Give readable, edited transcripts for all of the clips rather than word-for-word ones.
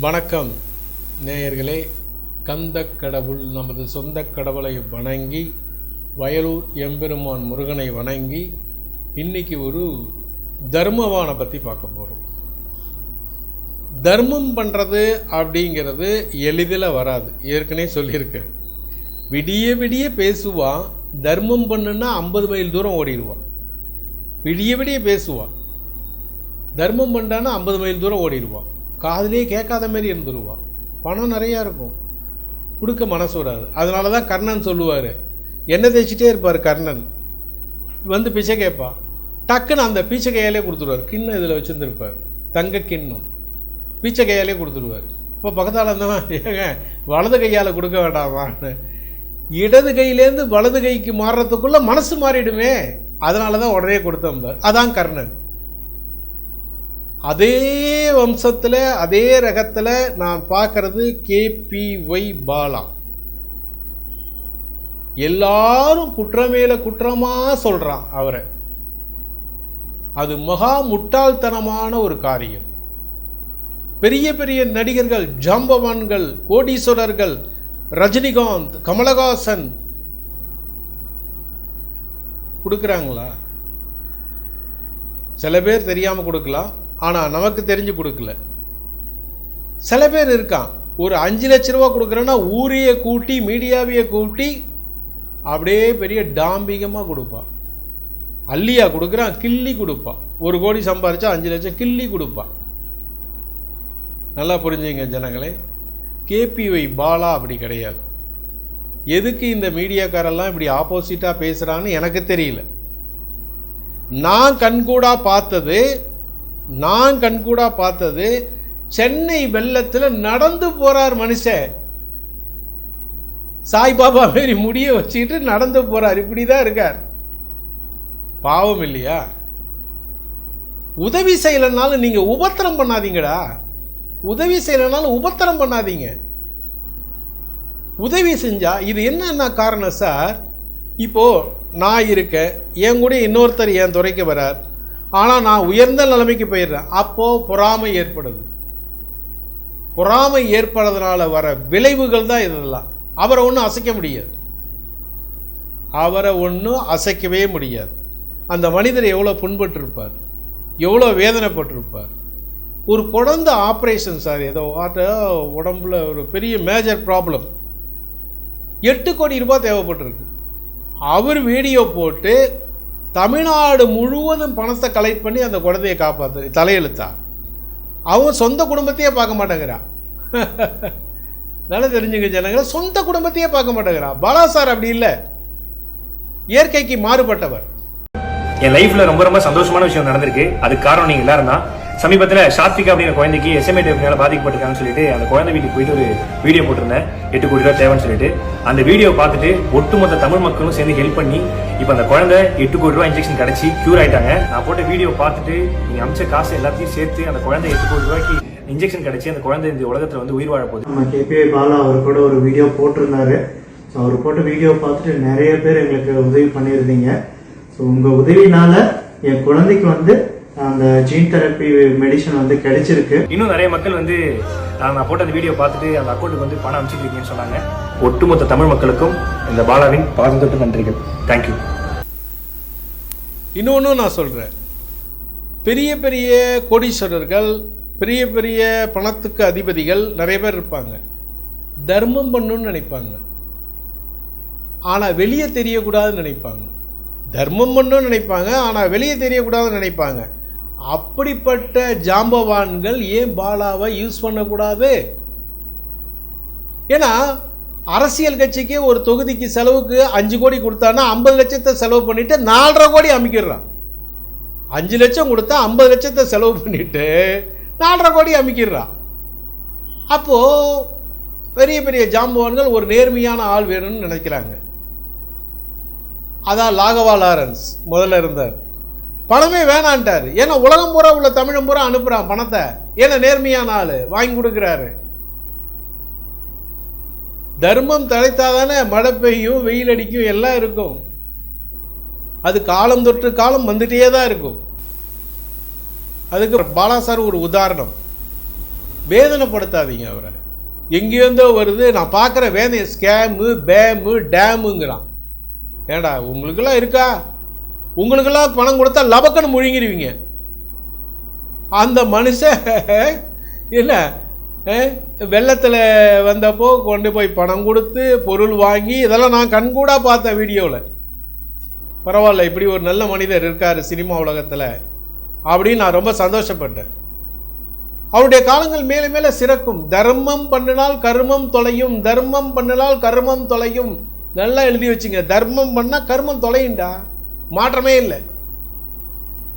வணக்கம் நேயர்களே. கந்த கடவுள் நமது சொந்த கடவுளை வணங்கி, வயலூர் எம்பெருமான் முருகனை வணங்கி, இன்றைக்கி ஒரு தர்மவானை பற்றி பார்க்க போகிறோம். தர்மம் பண்ணுறது அப்படிங்கிறது எளிதில் வராது. ஏற்கனவே சொல்லியிருக்கேன். விடிய விடிய பேசுவான், தர்மம் பண்ணுன்னா 50 மைல் தூரம் ஓடிடுவான். விடிய விடிய பேசுவான், தர்மம் பண்ணான்னா 50 மைல் தூரம் ஓடிடுவான். காதிலே கேட்காத மாதிரி இருந்துருவான். பணம் நிறையா இருக்கும், கொடுக்க மனசு வராது. அதனால தான் கர்ணன் சொல்லுவார், எண்ணெய் தேய்ச்சிட்டே இருப்பார். கர்ணன் வந்து பிச்சை கேட்பான், டக்குன்னு அந்த பீச்சை கையாலே கொடுத்துருவார். கிண்ணம் இதில் வச்சுருந்துருப்பார், தங்க கிண்ணம், பீச்சை கையாலே கொடுத்துருவார். இப்போ பக்கத்தால் இருந்தவன், ஏங்க வலது கையால் கொடுக்க வேண்டாமான்னு, இடது கையிலேருந்து வலது கைக்கு மாறுறதுக்குள்ளே மனசு மாறிடுமே. அதனால தான் உடனே கொடுத்தம்பார். அதான் கர்ணன். அதே வம்சத்தில் அதே ரகத்தில் நான் பார்க்கறது KPY பாலா. எல்லாரும் குற்றமேல குற்றமாக சொல்கிறான் அவரை. அது மகா முட்டாள்தனமான ஒரு காரியம். பெரிய பெரிய நடிகர்கள், ஜாம்பவான்கள், கோடீஸ்வரர்கள், ரஜினிகாந்த், கமலஹாசன் கொடுக்குறாங்களா? சில பேர் தெரியாமல் கொடுக்கலாம், ஆனால் நமக்கு தெரிஞ்சு கொடுக்கல. சில பேர் இருக்கான், ஒரு 5 லட்ச ரூபா கொடுக்குறேன்னா ஊரையே கூட்டி மீடியாவையே கூட்டி அப்படியே பெரிய டாம்பிகமாக கொடுப்பான். அள்ளியா கொடுக்குறான், கிள்ளி கொடுப்பான். 1 கோடி சம்பாரிச்சா 5 லட்சம் கிள்ளி கொடுப்பான். நல்லா புரிஞ்சுங்க ஜனங்களே. KPY பாலா அப்படி கிடையாது. எதுக்கு இந்த மீடியாக்காரெல்லாம் இப்படி ஆப்போசிட்டாக பேசுகிறான்னு எனக்கு தெரியல. நான் கண்கூடா பார்த்தது சென்னை வெள்ளத்தில் நடந்து போறார் மனுஷன். சாய்பாபா மாரி முடிய வச்சுக்கிட்டு நடந்து போறார். இப்படிதான் இருக்கார். பாவம் இல்லையா? உதவி செய்யலைனாலும் நீங்க உபத்திரம் பண்ணாதீங்கடா. உதவி செய்யலைனாலும் உபத்திரம் பண்ணாதீங்க. உதவி செஞ்சா இது என்ன காரணம் சார்? இப்போ நான் இருக்க, என் கூட இன்னொருத்தர் என் துறைக்கு வரார், ஆனால் நான் உயர்ந்த நிலைமைக்கு போயிடுறேன். அப்போது பொறாமை ஏற்படுது. பொறாமை ஏற்படுறதுனால வர விளைவுகள் தான் இதெல்லாம். அவரை ஒன்றும் அசைக்கவே முடியாது. அந்த மனிதர் எவ்வளோ புண்பட்டிருப்பார், எவ்வளோ வேதனைப்பட்டிருப்பார். ஒரு குழந்தை ஆப்ரேஷன் சார், ஏதோ உடம்புல ஒரு பெரிய மேஜர் ப்ராப்ளம், 8 கோடி ரூபாய் தேவைப்பட்டிருக்கு. அவர் வீடியோ போட்டு தமிழ்நாடு முழுவதும் பணத்தை கலெக்ட் பண்ணி அந்த குழந்தையை காப்பாற்று தலையெழுத்தா. அவன் சொந்த குடும்பத்தையே பார்க்க மாட்டேங்கிறான். நல்லா தெரிஞ்சுங்க ஜனங்களை, சொந்த குடும்பத்தையே பார்க்க மாட்டேங்கிறான். பாலா சார் அப்படி இல்லை, இயற்கைக்கு மாறுபட்டவர். என் லைஃப்ல ரொம்ப சந்தோஷமான விஷயம் நடந்திருக்கு. அதுக்கு காரணம் நீங்க எல்லாரும் தான். சமீபத்தில் சாத்விகா அப்படிங்கிற குழந்தைக்கு SMA டைப்னால பாதிக்கப்பட்டிருக்காங்கன்னு சொல்லிட்டு அந்த குழந்தை வீட்டுக்கு போயிட்டு ஒரு வீடியோ போட்டிருந்தேன். 8 கோடி ரூபாய் தேவைன்னு சொல்லிட்டு அந்த வீடியோ பார்த்துட்டு ஒட்டுமொத்த தமிழ் மக்களும் சேர்ந்து ஹெல்ப் பண்ணி இப்போ அந்த குழந்தை 8 கோடி ரூபாய் இன்ஜெக்ஷன் கிடைச்சி கியூர் ஆயிட்டாங்க. நான் போட்ட வீடியோ பார்த்துட்டு நீங்க அமைச்ச காசு எல்லாத்தையும் சேர்த்து அந்த குழந்தை 8 கோடி ரூபாய்க்கு இன்ஜெக்ஷன் கிடைச்சி அந்த குழந்தை இந்த உலகத்துல வந்து உயிர் வாழ போகுது. நம்ம KPY பாலா அவர் கூட ஒரு வீடியோ போட்டிருந்தாரு. ஸோ அவர் போட்ட வீடியோ பார்த்துட்டு நிறைய பேர் எங்களுக்கு உதவி பண்ணியிருந்தீங்க. ஸோ உங்க உதவினால என் குழந்தைக்கு வந்து அந்த ஜீன் தெரப்பி மெடிசன் வந்து கிடைச்சிருக்கு. இன்னும் நிறைய மக்கள் வந்து நான் போட்ட அந்த வீடியோ பார்த்துட்டு அந்த அக்கௌண்ட்டுக்கு வந்து பணம் அனுப்பிச்சிருக்கீங்கன்னு சொன்னாங்க. ஒட்டுமொத்த தமிழ் மக்களுக்கும் இந்த பாலாவின் பாதத்தொட்டு நன்றிகள். தேங்க்யூ. இன்னொன்று நான் சொல்கிறேன், பெரிய பெரிய கோடீஸ்வரர்கள், பெரிய பெரிய பணத்துக்கு அதிபதிகள் நிறைய பேர் இருப்பாங்க. தர்மம் பண்ணணும்னு நினைப்பாங்க, ஆனால் வெளியே தெரியக்கூடாதுன்னு நினைப்பாங்க. தர்மம் பண்ணணும்னு நினைப்பாங்க, ஆனால் வெளியே தெரியக்கூடாதுன்னு நினைப்பாங்க. அப்படிப்பட்ட ஜாம்பவான்கள் ஏன் பாலாவை யூஸ் பண்ணக்கூடாது? ஏன்னா அரசியல் கட்சிக்கு ஒரு தொகுதிக்கு செலவுக்கு 5 கோடி கொடுத்தான்னா 50 லட்சத்தை செலவு பண்ணிட்டு 4.5 கோடி அமைக்கிறான். 5 லட்சம் கொடுத்தா 50 லட்சத்தை செலவு பண்ணிட்டு 4.5 கோடி அமைக்கிறான். அப்போது பெரிய பெரிய ஜாம்பவான்கள் ஒரு நேர்மையான ஆள் வேணும்னு நினைக்கிறாங்க. அதான் லாகவா லாரன்ஸ் முதல்ல இருந்தார். பணமே வேணான்ட்டார். ஏன்னா உலகம் பூரா உள்ள தமிழம் பூரா அனுப்புகிறான் பணத்தை. ஏன்னா நேர்மையான ஆள் வாங்கி கொடுக்குறாரு. தர்மம் தழைத்தாதானே மழை பெய்யும், வெயில் அடிக்கும், எல்லாம் இருக்கும். அது காலம் தொற்று காலம் வந்துட்டே தான் இருக்கும். அதுக்கு பாலா சார் ஒரு உதாரணம். வேதனைப்படுத்தாதீங்க அவரை. எங்கேருந்தோ வருது, நான் பார்க்குற வேதனை, ஸ்கேமு, பேமு, டேமுங்கிறான். ஏண்டா உங்களுக்கெல்லாம் இருக்கா? உங்களுக்கெல்லாம் பணம் கொடுத்தா லபக்கன்னு முழுங்கிடுவீங்க. அந்த மனுஷன் என்ன வெள்ளத்தில் வந்தப்போ கொண்டு போய் பணம் கொடுத்து பொருள் வாங்கி, இதெல்லாம் நான் கண்கூடா பார்த்தேன் வீடியோவில். பரவாயில்ல, இப்படி ஒரு நல்ல மனிதர் இருக்கார் சினிமா உலகத்தில் அப்படின்னு நான் ரொம்ப சந்தோஷப்பட்டேன். அவருடைய காலங்கள் மேலே மேலே சிறக்கும். தர்மம் பண்ணினால் கர்மம் தொலையும், தர்மம் பண்ணினால் கர்மம் தொலையும். நல்லா எழுதி வச்சுங்க. தர்மம் பண்ணால் கர்மம் தொலையுண்டா, மாற்றமே இல்லை.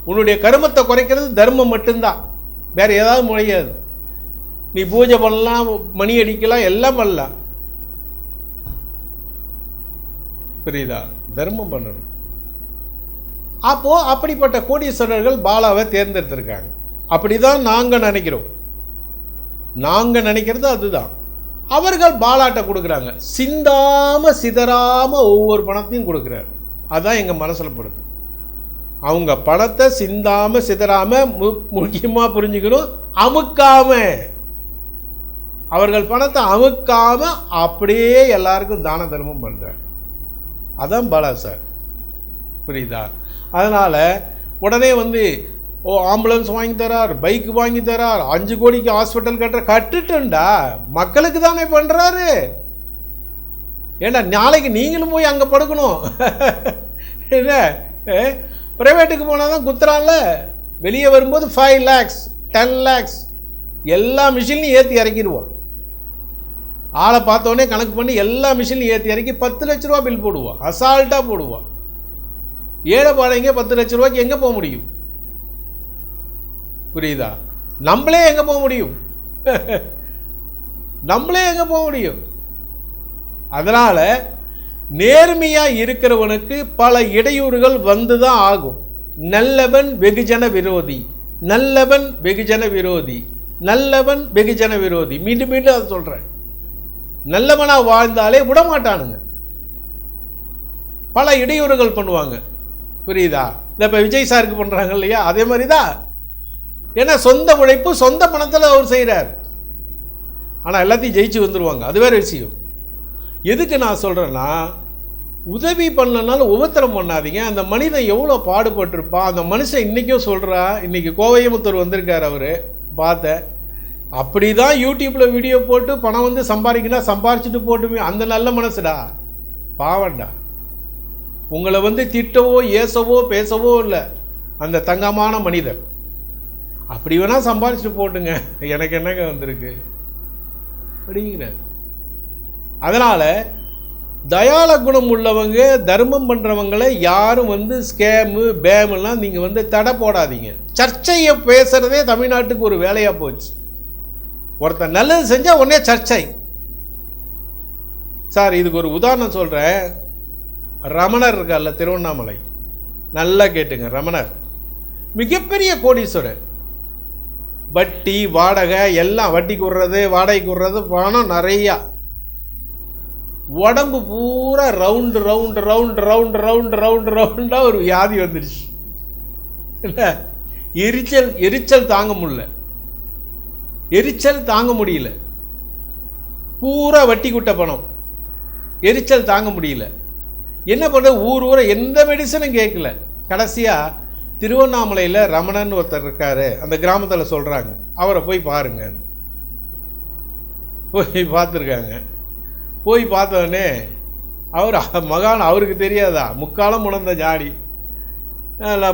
உன்னுடைய கர்மத்தை குறைக்கிறது தர்மம் மட்டும்தான், வேற ஏதாவது முறையாது. நீ பூஜை பண்ணலாம், மணி அடிக்கலாம், எல்லாம் பண்ணலாம், புரியுதா? தர்மம் பண்ணணும். அப்போ அப்படிப்பட்ட கோடீஸ்வரர்கள் பாலாவை தேர்ந்தெடுத்திருக்காங்க. அப்படிதான் நாங்கள் நினைக்கிறோம். நாங்கள் நினைக்கிறது அதுதான். அவர்கள் பாலாட்ட கொடுக்குறாங்க, சிந்தாம சிதறாம ஒவ்வொரு பணத்தையும் கொடுக்குறாரு. அதுதான் எங்கள் மனசில் படுது. அவங்க பணத்தை சிந்தாம சிதறாம, முக்கியமாக புரிஞ்சுக்கணும், அமுக்காம, அவர்கள் பணத்தை அமுக்காம அப்படியே எல்லாருக்கும் தான தர்மம் பண்ணுறாங்க. அதான் பாலா சார், புரியுதா? அதனால் உடனே வந்து ஆம்புலன்ஸ் வாங்கி தரார், பைக் வாங்கி தரார், 5 கோடிக்கு ஹாஸ்பிட்டல் கட்டுட்டா மக்களுக்கு தானே பண்ணுறாரு. ஏண்டா நாளைக்கு நீங்களும் போய் அங்கே படுக்கணும். என்ன ப்ரைவேட்டுக்கு போனால் தான் குத்துறான்ல. வெளியே வரும்போது 5 lakhs 10 lakhs எல்லா மிஷின்லையும் ஏற்றி இறக்கிடுவான். ஆளை பார்த்தோன்னே கணக்கு பண்ணி எல்லா மிஷின்லையும் ஏற்றி இறக்கி 10 லட்ச ரூபா பில் போடுவான், அசால்ட்டாக போடுவான். ஏழை பாடைங்க 10 லட்ச ரூபாய்க்கு எங்கே போக முடியும்? புரியுதா? நம்மளே எங்கே போக முடியும்? நம்மளே எங்கே போக முடியும்? அதனால் நேர்மையாக இருக்கிறவனுக்கு பல இடையூறுகள் வந்து தான் ஆகும். நல்லவன் வெகுஜன விரோதி, நல்லவன் வெகுஜன விரோதி, நல்லவன் வெகுஜன விரோதி. மீண்டும் மீண்டும் அதை சொல்கிறேன். நல்லவனாக வாழ்ந்தாலே விடமாட்டானுங்க, பல இடையூறுகள் பண்ணுவாங்க. புரியுதா? இந்த இப்போ விஜய் சாருக்கு பண்ணுறாங்க இல்லையா, அதே மாதிரி தான். ஏன்னா சொந்த உழைப்பு, சொந்த பணத்தில் அவர் செய்கிறார். ஆனால் எல்லாத்தையும் ஜெயிச்சு வந்துடுவாங்க, அது வேறு விஷயம். எதுக்கு நான் சொல்கிறேன்னா, உதவி பண்ணனாலும் உபத்திரம் பண்ணாதீங்க. அந்த மனிதன் எவ்வளோ பாடுபட்டிருப்பான். அந்த மனுஷன் இன்றைக்கும் சொல்கிறா, இன்றைக்கி கோவையமுத்தூர் வந்திருக்கார் அவர், பார்த்தேன். அப்படி தான் யூடியூப்பில் வீடியோ போட்டு பணம் வந்து சம்பாதிக்கணும், சம்பாரிச்சுட்டு போட்டுமே. அந்த நல்ல மனசுடா, பாவண்டா. உங்களை வந்து திட்டவோ ஏசவோ பேசவோ இல்லை அந்த தங்கமான மனிதர். அப்படி வேணால் சம்பாரிச்சுட்டு போட்டுங்க, எனக்கு என்னங்க வந்திருக்கு அப்படிங்கிற. அதனால் தயால குணம் உள்ளவங்க, தர்மம் பண்ணுறவங்களை யாரும் வந்து ஸ்கேமு பேமெல்லாம் நீங்கள் வந்து தடை போடாதீங்க. சர்ச்சையை பேசுகிறதே தமிழ்நாட்டுக்கு ஒரு வேலையாக போச்சு. ஒருத்தர் நல்லது செஞ்சால் உடனே சர்ச்சை. சார் இதுக்கு ஒரு உதாரணம் சொல்கிறேன். ரமணர் இருக்கார்ல திருவண்ணாமலை, நல்லா கேட்டுங்க. ரமணர் மிகப்பெரிய கோடீஸ்வரர். வட்டி வாடகை எல்லாம், வட்டிக்கு விடுறது வாடகைக்கு விடுறது, பணம் நிறையா. உடம்பு பூரா round round round round round round ரவுண்டாக ஒரு வியாதி வந்துடுச்சு. இல்லை எரிச்சல் தாங்க முடியல, எரிச்சல் தாங்க முடியல. பூரா வட்டி குட்ட பணம், எரிச்சல் தாங்க முடியல. என்ன பண்ண, ஊரை எந்த மெடிசனும் கேட்கல. கடைசியாக திருவண்ணாமலையில் ரமணன் ஒருத்தர் இருக்காரு, அந்த கிராமத்தில் சொல்கிறாங்க, அவரை போய் பாருங்க. போய் பார்த்துருக்காங்க. போய் பார்த்தோடனே அவர் மகான், அவருக்கு தெரியாதா, முக்காலம் உணர்ந்த ஜாடி,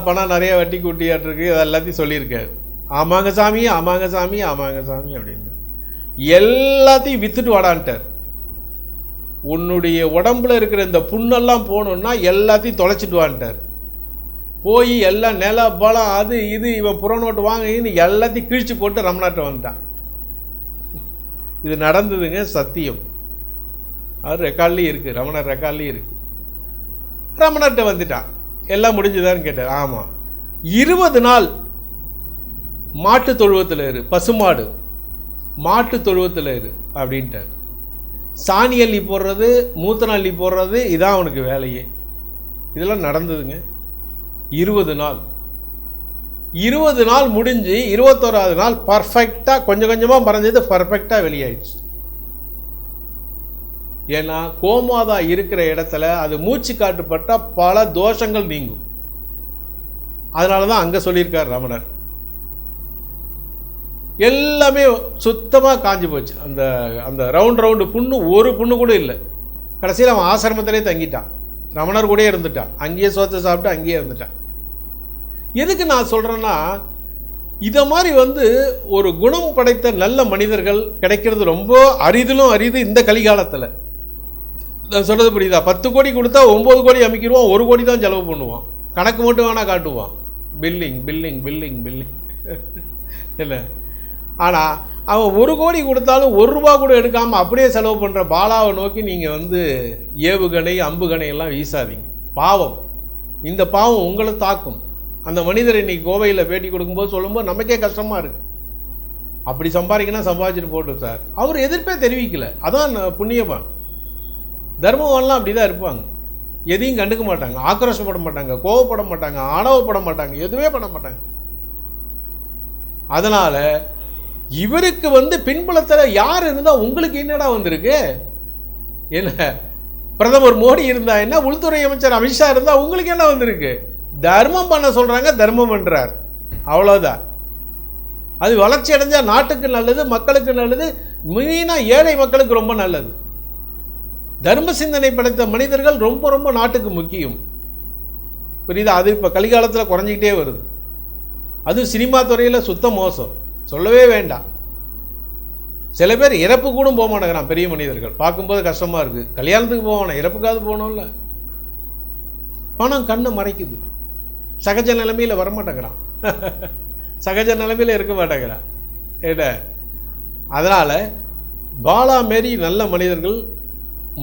பணம் நிறைய வட்டி கூட்டியாட்டிருக்கு, எல்லாத்தையும் சொல்லியிருக்காரு. ஆமாங்க சாமி, ஆமாங்க சாமி, ஆமாங்க சாமி அப்படின்னு எல்லாத்தையும் வித்துட்டு வாடான்ட்டார். உன்னுடைய உடம்புல இருக்கிற இந்த புண்ணெல்லாம் போகணுன்னா எல்லாத்தையும் தொலைச்சிட்டு வான்ட்டார். போய் எல்லாம் நில பலம் அது இது, இவன் புறநோட்டு வாங்கின்னு எல்லாத்தையும் கிழிச்சு போட்டு ரமணாட்டை வந்துட்டான். இது நடந்ததுங்க, சத்தியம். அவர் ரெக்கார்ட்லேயும் இருக்குது, ரமணர் ரெக்கார்ட்லேயும் இருக்குது. ரமணர்கிட்ட வந்துட்டான். எல்லாம் முடிஞ்சுதான்னு கேட்டார். ஆமாம். 20 நாள் மாட்டு தொழுவத்தில் இரு, பசுமாடு மாட்டு தொழுவத்தில் இரு அப்படின்ட்டார். சாணி அள்ளி போடுறது, மூத்தன அள்ளி போடுறது, இதான் அவனுக்கு வேலையே. இதெல்லாம் நடந்ததுங்க. 20 நாள் 20 நாள் முடிஞ்சு 21வது நாள் பர்ஃபெக்டாக கொஞ்சம் கொஞ்சமாக மறைஞ்சது பர்ஃபெக்டாக வெளியாயிடுச்சு. ஏன்னா கோமாதா இருக்கிற இடத்துல அது மூச்சு காட்டுப்பட்டால் பல தோஷங்கள் நீங்கும். அதனால தான் அங்கே சொல்லியிருக்கார் ரமணர். எல்லாமே சுத்தமாக காஞ்சி போச்சு. அந்த அந்த ரவுண்டு புண்ணு ஒரு புண்ணு கூட இல்லை. கடைசியில் அவன் ஆசிரமத்திலே தங்கிட்டான், ரமணர் கூட இருந்துட்டான், அங்கேயே சோத்தை சாப்பிட்டு அங்கேயே இருந்துட்டான். எதுக்கு நான் சொல்கிறேன்னா, இதை மாதிரி ஒரு குணம் படைத்த நல்ல மனிதர்கள் கிடைக்கிறது ரொம்ப அரிதிலும் அரிது இந்த கலிகாலத்தில். நான் சொல்கிறது புரியுதா? 10 கோடி கொடுத்தா 9 கோடி அமைக்கிடுவான், 1 கோடி தான் செலவு பண்ணுவான், கணக்கு மட்டும் வேணால் காட்டுவான், பில்லிங் பில்லிங் பில்லிங் பில்லிங் இல்லை. ஆனால் அவன் 1 கோடி கொடுத்தாலும் 1 ரூபா கூட எடுக்காமல் அப்படியே செலவு பண்ணுற பாலாவை நோக்கி நீங்கள் ஏவுகணை அம்புகணை எல்லாம் வீசாதீங்க. பாவம், இந்த பாவம் உங்களை தாக்கும். அந்த மனிதர் இன்னைக்கு கோவையில் பேட்டி கொடுக்கும்போது சொல்லும்போது நமக்கே கஷ்டமாக இருக்குது. அப்படி சம்பாதிக்கணும், சம்பாதிச்சுட்டு போட்டோம் சார். அவர் எதிர்ப்பே தெரிவிக்கலை. அதான் புண்ணியவான். தர்மவான்லாம் அப்படி தான் இருப்பாங்க. எதையும் கண்டுக்க மாட்டாங்க, ஆக்ரோஷப்பட மாட்டாங்க, கோவப்பட மாட்டாங்க, ஆணவப்பட மாட்டாங்க, எதுவுமே பண்ண மாட்டாங்க. அதனால் இவருக்கு பின்புலத்தில் யார் இருந்தால் உங்களுக்கு என்னடா வந்திருக்கு? என்ன பிரதமர் மோடி இருந்தா என்ன, உள்துறை அமைச்சர் அமித்ஷா இருந்தால் உங்களுக்கு என்ன வந்திருக்கு? தர்மம் பண்ண சொல்கிறாங்க, தர்மம் பண்ணுறார், அவ்வளோதான். அது வளர்ச்சி அடைஞ்சால் நாட்டுக்கு நல்லது, மக்களுக்கு நல்லது, மெயினாக ஏழை மக்களுக்கு ரொம்ப நல்லது. தர்ம சிந்தனை படைத்த மனிதர்கள் ரொம்ப ரொம்ப நாட்டுக்கு முக்கியம். புரியுதா? அது இப்போ கலிகாலத்தில் குறைஞ்சிக்கிட்டே வருது. அது சினிமா துறையில் சுத்த மோசம், சொல்லவே வேண்டாம். சில பேர் இறப்பு கூட போக மாட்டேங்கிறான். பெரிய மனிதர்கள் பார்க்கும்போது கஷ்டமாக இருக்குது. கல்யாணத்துக்கு போவானே, இறப்புக்காவது போகணும்ல. பணம் கண்ணை மறைக்குது. சகஜ நிலைமையில் வரமாட்டேங்கிறான், சகஜ நிலைமையில் இருக்க மாட்டேங்கிறான். ஏட அதனால் பாலா மாரி நல்ல மனிதர்கள்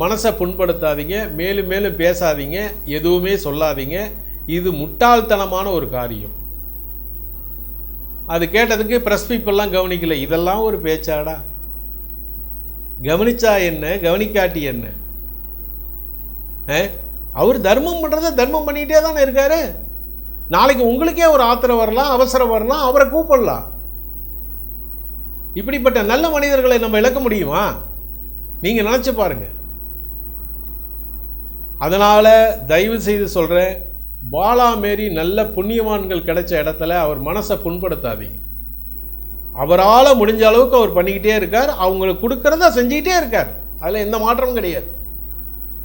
மனசை புண்படுத்தாதீங்க, மேலும் மேலும் பேசாதீங்க, எதுவுமே சொல்லாதீங்க. இது முட்டாள்தனமான ஒரு காரியம். அது கேட்டதுக்கு ப்ரெஸ் பீப்புளெலாம் கவனிக்கல. இதெல்லாம் ஒரு பேச்சாடா? கவனிச்சா என்ன, கவனிக்காட்டி என்ன? அவர் தர்மம் பண்ணுறத தர்மம் பண்ணிகிட்டே தானே இருக்காரு. நாளைக்கு உங்களுக்கே ஒரு ஆத்திரம் வரலாம், அவசரம் வரலாம், அவரை கூப்பிடலாம். இப்படிப்பட்ட நல்ல மனிதர்களை நம்ம இழக்க முடியுமா? நீங்கள் நினச்சி பாருங்க. அதனால் தயவு செய்து சொல்கிறேன், பாலா மாரி நல்ல புண்ணியவான்கள் கிடைச்ச இடத்துல அவர் மனசை புண்படுத்தாதீங்க. அவரால் முடிஞ்ச அளவுக்கு அவர் பண்ணிக்கிட்டே இருக்கார், அவங்களுக்கு கொடுக்கறத செஞ்சுக்கிட்டே இருக்கார். அதில் எந்த மாற்றமும் கிடையாது.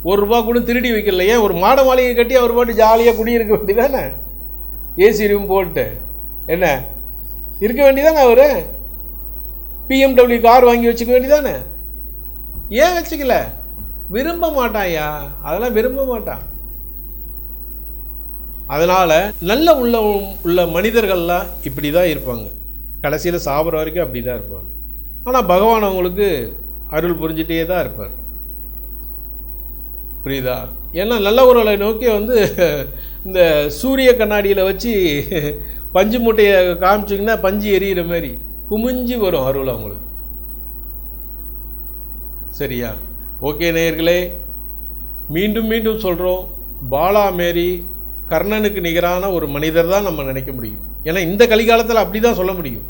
1 ரூபா கூட திருடி வைக்கல. ஏன் ஒரு மாட மாளிகை கட்டி அவர் பாட்டு ஜாலியாக குடியிருக்க வேண்டியதானே? ஏசி ரூம் போட்டு என்ன இருக்க வேண்டியதானே? அவர் BMW கார் வாங்கி வச்சுக்க வேண்டியதானே? ஏன் வச்சுக்கல? விரும்ப மாட்டான்யா, அதெல்லாம் விரும்ப மாட்டான். அதனால் நல்ல உள்ள மனிதர்கள்லாம் இப்படி தான் இருப்பாங்க. கடைசியில் சாப்பிட்ற வரைக்கும் அப்படி தான் இருப்பாங்க. ஆனால் பகவான் அவங்களுக்கு அருள் புரிஞ்சிட்டே தான் இருப்பார். புரியுதா? ஏன்னா நல்லவர்களை நோக்கி இந்த சூரிய கண்ணாடியில் வச்சு பஞ்சு மூட்டையை காமிச்சிங்கன்னா பஞ்சு எரியிற மாதிரி குமிஞ்சு வரும் அருள் அவங்களுக்கு. சரியா? ஓகே நேயர்களே, மீண்டும் மீண்டும் சொல்கிறோம், பாலா மாரி கர்ணனுக்கு நிகரான ஒரு மனிதர் தான் நம்ம நினைக்க முடியும். ஏன்னா இந்த கலிகாலத்தில் அப்படி தான் சொல்ல முடியும்.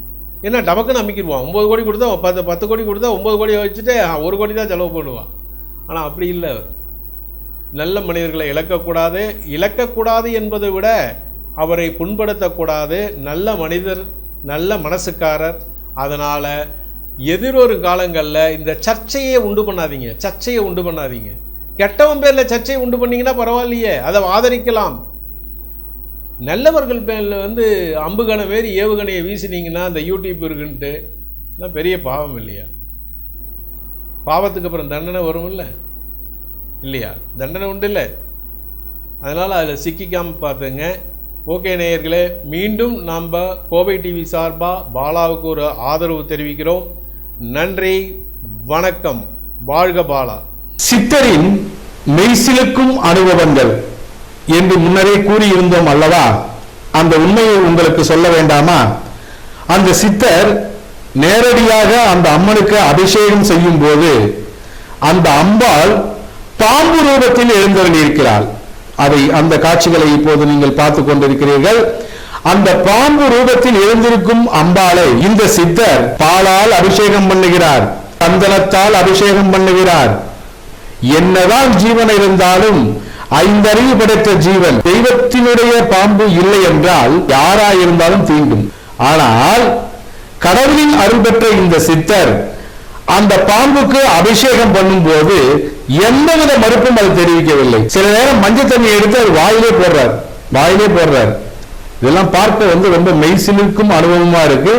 ஏன்னா டபக்குன்னு அமைக்கிடுவான். 9 கோடி கொடுத்தா 10 கோடி கொடுத்தா 9 கோடியை வச்சுட்டு 1 கோடி தான் செலவு பண்ணுவான். ஆனால் அப்படி இல்லை. நல்ல மனிதர்களை இழக்கக்கூடாது என்பதை விட அவரை புண்படுத்தக்கூடாது. நல்ல மனிதர், நல்ல மனசுக்காரர். அதனால் எதிரொரு காலங்களில் இந்த சர்ச்சையை உண்டு பண்ணாதீங்க. கெட்டவன் பேரில் சர்ச்சையை உண்டு பண்ணிங்கன்னா பரவாயில்லையே, அதை ஆதரிக்கலாம். நல்லவர்கள் பேரில் அம்புகணை மாரி ஏவுகணையை வீசினீங்கன்னா அந்த யூடியூப் இருக்குன்ட்டு எல்லாம் பெரிய பாவம் இல்லையா? பாவத்துக்கு அப்புறம் தண்டனை வரும் இல்லையா? தண்டனை உண்டு இல்லை. அதனால் அதில் சிக்கிக்காமல் பார்த்துங்க. ஓகே நேயர்களே, மீண்டும் நாம் கோவை டிவி சார்பாக பாலாவுக்கு ஒரு ஆதரவு தெரிவிக்கிறோம். நன்றி, வணக்கம், வாழ்க பாலா. சித்தரின் மெய்சிலுக்கும் அனுபவங்கள் என்று முன்னரே கூறியிருந்தோம் அல்லவா? அந்த உண்மையை உங்களுக்கு சொல்ல வேண்டாமா? அந்த சித்தர் நேரடியாக அந்த அம்மனுக்கு அபிஷேகம் செய்யும் போது அந்த அம்பாள் பாம்பு ரூபத்தில் எழுந்தருளி இருக்கிறாள். அந்த காட்சிகளை இப்போது நீங்கள் பார்த்து கொண்டிருக்கிறீர்கள். அந்த பாம்பு ரூபத்தில் எழுந்திருக்கும் அம்பாளை இந்த சித்தர் பாலால் அபிஷேகம் பண்ணுகிறார், சந்தனத்தால் அபிஷேகம் பண்ணுகிறார். என்னதான் ஜீவன் இருந்தாலும் ஐந்தறிவு படைத்த ஜீவன், தெய்வத்தினுடைய பாம்பு இல்லை என்றால் யாராயிருந்தாலும் தீண்டும். ஆனால் கடவுளின் அருள் பெற்ற இந்த சித்தர் அந்த பாம்புக்கு அபிஷேகம் பண்ணும் போது எந்தவித மறுப்பும் அது தெரிவிக்கவில்லை. சில நேரம் மஞ்சள் தண்ணி எடுத்து அது வாயிலே போடுறார். இதெல்லாம் பார்க்க ரொம்ப மெய்சிலிருக்கும் அனுபவமா இருக்கு.